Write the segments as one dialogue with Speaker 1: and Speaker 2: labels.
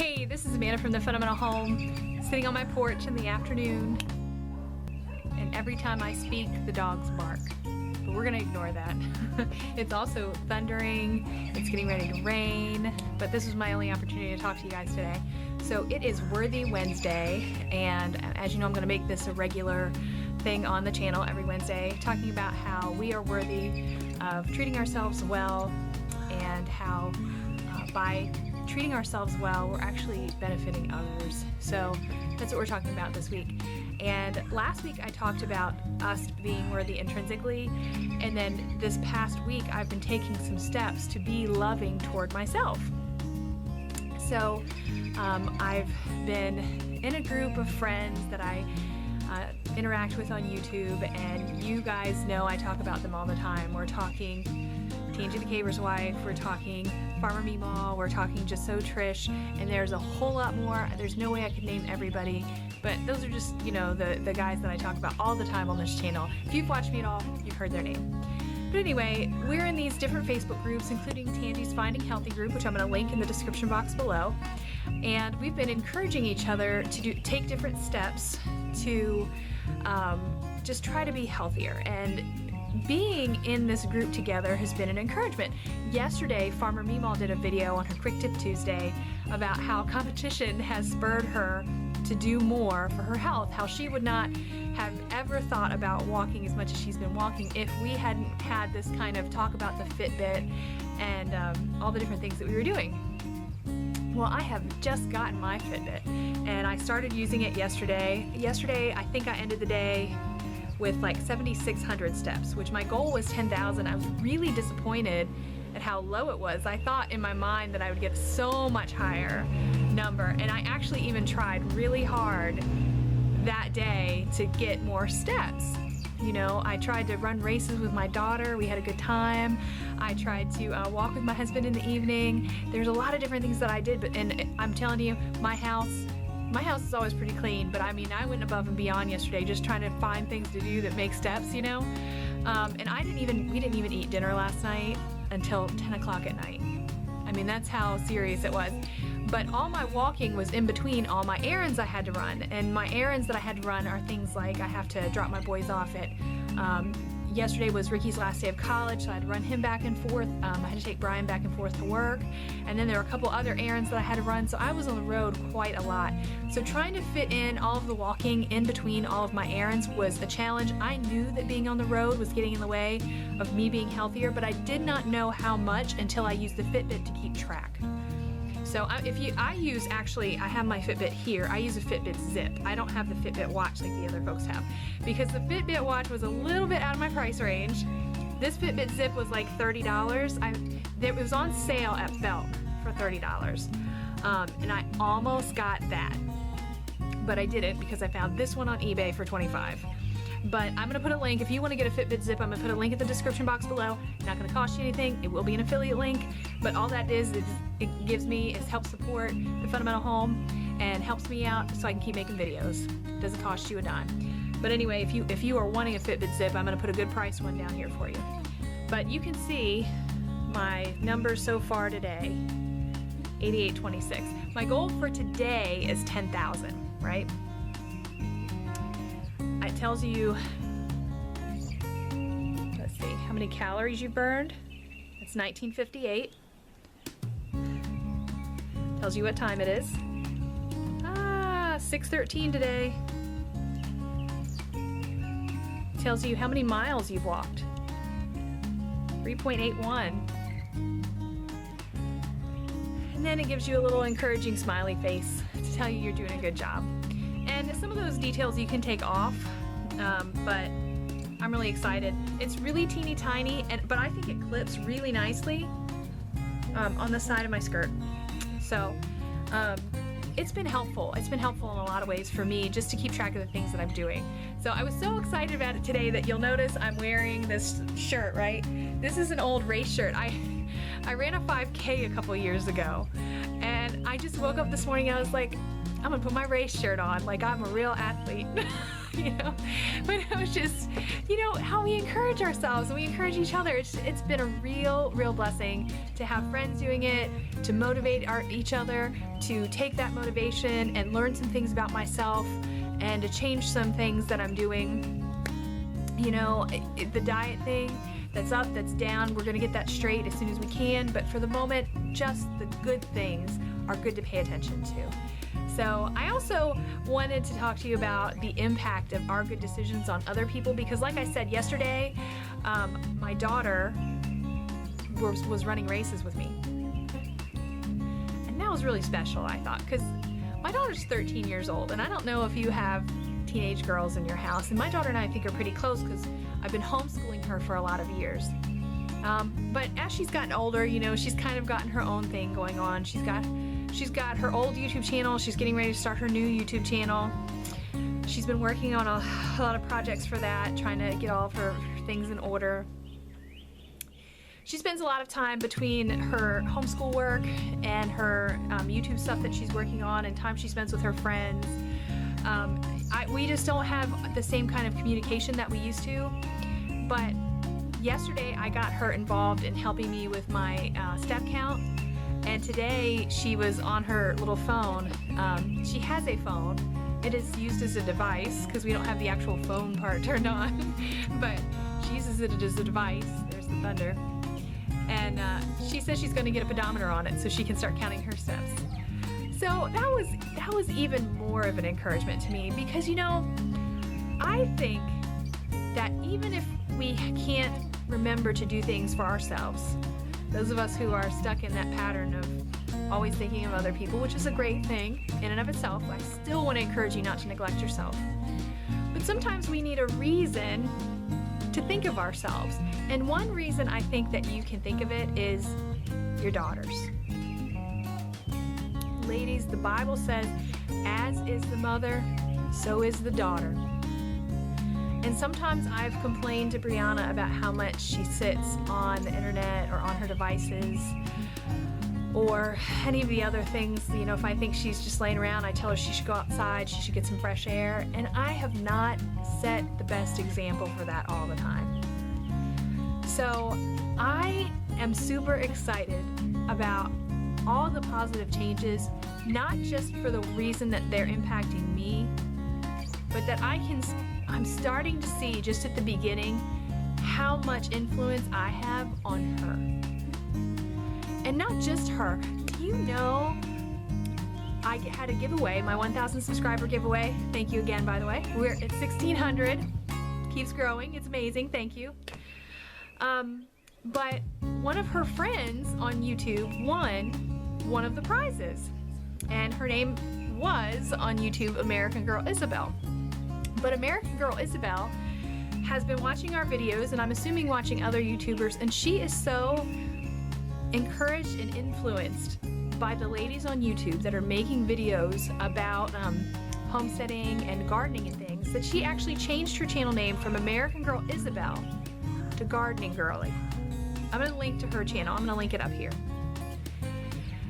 Speaker 1: Hey, this is Amanda from The Fundamental Home, sitting on my porch in the afternoon, and every time I speak, the dogs bark. But we're gonna ignore that. It's also thundering, it's getting ready to rain, but this is my only opportunity to talk to you guys today. So it is Worthy Wednesday, and as you know, I'm gonna make this a regular thing on the channel every Wednesday, talking about how we are worthy of treating ourselves well, and how by treating ourselves well, we're actually benefiting others. So that's what we're talking about this week. And last week I talked about us being worthy intrinsically, and then this past week I've been taking some steps to be loving toward myself. So I've been in a group of friends that I interact with on YouTube, and you guys know I talk about them all the time. We're talking Tangy the Caver's Wife, we're talking Farmer Meemaw, we're talking Just So Trish, and there's a whole lot more. There's no way I could name everybody, but those are just, you know, the guys that I talk about all the time on this channel. If you've watched me at all, you've heard their name. But anyway, we're in these different Facebook groups, including Tangy's Finding Healthy group, which I'm going to link in the description box below. And we've been encouraging each other to take different steps to just try to be healthier. And being in this group together has been an encouragement. Yesterday, Farmer Meemaw did a video on her Quick Tip Tuesday about how competition has spurred her to do more for her health, how she would not have ever thought about walking as much as she's been walking if we hadn't had this kind of talk about the Fitbit and all the different things that we were doing. Well, I have just gotten my Fitbit, and I started using it yesterday. Yesterday, I think I ended the day with like 7,600 steps, which my goal was 10,000. I was really disappointed at how low it was. I thought in my mind that I would get so much higher number, and I actually even tried really hard that day to get more steps. You know, I tried to run races with my daughter. We had a good time. I tried to walk with my husband in the evening. There's a lot of different things that I did, and I'm telling you, my house is always pretty clean, but I mean, I went above and beyond yesterday just trying to find things to do that make steps, you know? And we didn't even eat dinner last night until 10 o'clock at night. I mean, that's how serious it was. But all my walking was in between all my errands I had to run. And my errands that I had to run are things like I have to drop my boys off at, yesterday was Ricky's last day of college, so I had to run him back and forth. I had to take Brian back and forth to work. And then there were a couple other errands that I had to run, so I was on the road quite a lot. So trying to fit in all of the walking in between all of my errands was a challenge. I knew that being on the road was getting in the way of me being healthier, but I did not know how much until I used the Fitbit to keep track. So I have my Fitbit here. I use a Fitbit Zip. I don't have the Fitbit watch like the other folks have, because the Fitbit watch was a little bit out of my price range. This Fitbit Zip was like $30. It was on sale at Belk for $30. And I almost got that, but I didn't because I found this one on eBay for $25. But I'm gonna put a link. If you wanna get a Fitbit Zip, I'm gonna put a link in the description box below. Not gonna cost you anything. It will be an affiliate link, but all that is it helps support the Fundamental Home and helps me out so I can keep making videos. It doesn't cost you a dime. But anyway, if you are wanting a Fitbit Zip, I'm gonna put a good price one down here for you. But you can see my numbers so far today, 8826. My goal for today is 10,000, right? It tells you, let's see, how many calories you burned. It's 1958. Tells you what time it is. 6:13 today. Tells you how many miles you've walked. 3.81. And then it gives you a little encouraging smiley face to tell you you're doing a good job. And some of those details you can take off, but I'm really excited. It's really teeny tiny, but I think it clips really nicely on the side of my skirt. So it's been helpful. It's been helpful in a lot of ways for me just to keep track of the things that I'm doing. So I was so excited about it today that you'll notice I'm wearing this shirt, right? This is an old race shirt. I ran a 5K a couple years ago, and I just woke up this morning and I was like, I'm gonna put my race shirt on like I'm a real athlete. you know, but it was just, you know, how we encourage ourselves and we encourage each other. It's been a real blessing to have friends doing it, to motivate each other, to take that motivation and learn some things about myself, and to change some things that I'm doing. You know, the diet thing, that's up, that's down, we're gonna get that straight as soon as we can, but for the moment, just the good things are good to pay attention to. So I also wanted to talk to you about the impact of our good decisions on other people, because like I said yesterday, my daughter was running races with me. And that was really special, I thought, because my daughter's 13 years old, and I don't know if you have teenage girls in your house, and my daughter and I think are pretty close because I've been homeschooling her for a lot of years. But as she's gotten older, you know, she's kind of gotten her own thing going on. She's got her old YouTube channel. She's getting ready to start her new YouTube channel. She's been working on a lot of projects for that, trying to get all of her things in order. She spends a lot of time between her homeschool work and her YouTube stuff that she's working on, and time she spends with her friends. We just don't have the same kind of communication that we used to, but yesterday I got her involved in helping me with my step count, and today she was on her little phone. She has a phone. It is used as a device because we don't have the actual phone part turned on, but she uses it as a device. There's the thunder. And she says she's going to get a pedometer on it so she can start counting her steps. So that was even more of an encouragement to me, because, you know, I think that even if we can't remember to do things for ourselves, those of us who are stuck in that pattern of always thinking of other people, which is a great thing in and of itself, I still want to encourage you not to neglect yourself. But sometimes we need a reason to think of ourselves. And one reason I think that you can think of it is your daughters. Ladies, the Bible says, as is the mother, so is the daughter. And sometimes I've complained to Brianna about how much she sits on the internet or on her devices or any of the other things. You know, if I think she's just laying around, I tell her she should go outside, she should get some fresh air. And I have not set the best example for that all the time. So I am super excited about all the positive changes, not just for the reason that they're impacting me, but that I'm starting to see just at the beginning how much influence I have on her. And not just her. Do you know, I had a giveaway, my 1,000 subscriber giveaway. Thank you again, by the way. We're at 1,600. Keeps growing. It's amazing. Thank you. But one of her friends on YouTube won one of the prizes. And her name was on YouTube American Girl Isabel. But American Girl Isabel has been watching our videos, and I'm assuming watching other YouTubers, and she is so encouraged and influenced by the ladies on YouTube that are making videos about homesteading and gardening and things, that she actually changed her channel name from American Girl Isabel to Gardening Girly. I'm going to link to her channel. I'm going to link it up here.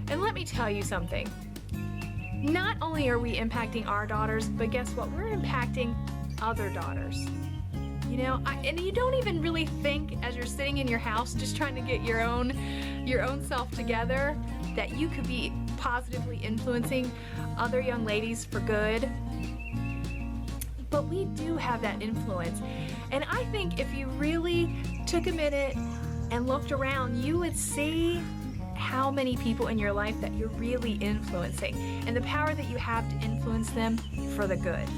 Speaker 1: And let me tell you something. Not only are we impacting our daughters, but guess what? We're impacting other daughters. You know, and you don't even really think, as you're sitting in your house just trying to get your own self together, that you could be positively influencing other young ladies for good. But we do have that influence. And I think if you really took a minute and looked around, you would see how many people in your life that you're really influencing and the power that you have to influence them for the good.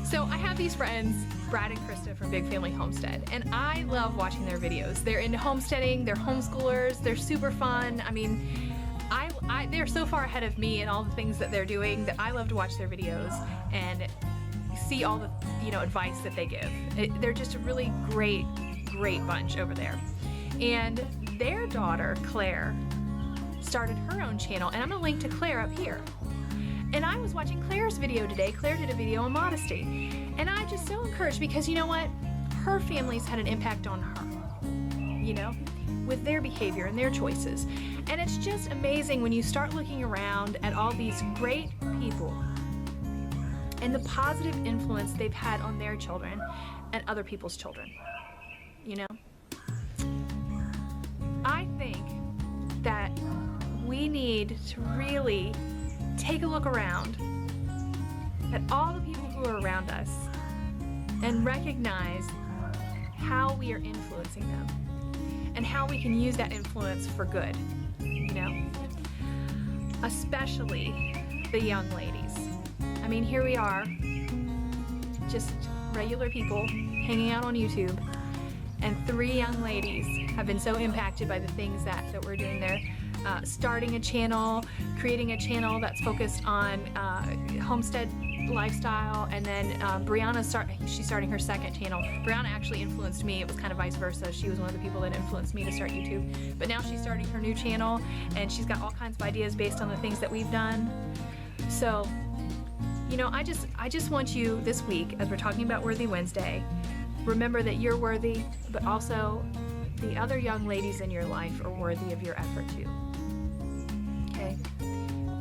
Speaker 1: So I have these friends, Brad and Krista from Big Family Homestead, and I love watching their videos. They're into homesteading, they're homeschoolers, they're super fun. I mean, they're so far ahead of me in all the things that they're doing that I love to watch their videos and see all the, you know, advice that they give. They're just a really great bunch over there. And their daughter, Claire, started her own channel, and I'm gonna link to Claire up here. And I was watching Claire's video today. Claire did a video on modesty, and I'm just so encouraged because, you know what, her family's had an impact on her, you know, with their behavior and their choices. And it's just amazing when you start looking around at all these great people and the positive influence they've had on their children and other people's children. You know? I think that we need to really take a look around at all the people who are around us and recognize how we are influencing them and how we can use that influence for good, you know? Especially the young ladies. I mean, here we are, just regular people hanging out on YouTube, and 3 young ladies have been so impacted by the things that we're doing there. Starting a channel, creating a channel that's focused on homestead lifestyle, and then Brianna's she's starting her second channel. Brianna actually influenced me. It was kind of vice versa. She was one of the people that influenced me to start YouTube. But now she's starting her new channel, and she's got all kinds of ideas based on the things that we've done. So, you know, I just want you this week, as we're talking about Worthy Wednesday, remember that you're worthy, but also the other young ladies in your life are worthy of your effort too. Okay?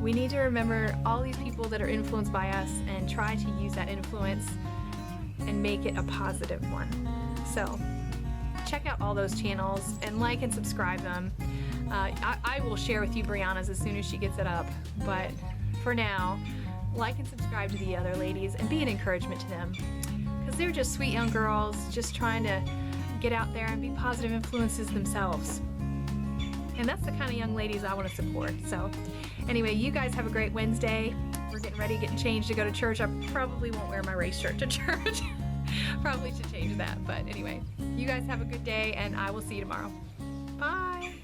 Speaker 1: We need to remember all these people that are influenced by us and try to use that influence and make it a positive one. So check out all those channels and like and subscribe them. I will share with you Brianna's as soon as she gets it up, but for now, like and subscribe to the other ladies and be an encouragement to them, because they're just sweet young girls just trying to get out there and be positive influences themselves. And that's the kind of young ladies I want to support. So anyway, you guys have a great Wednesday. We're getting ready, getting changed to go to church. I probably won't wear my race shirt to church. Probably should change that. But anyway, you guys have a good day, and I will see you tomorrow. Bye.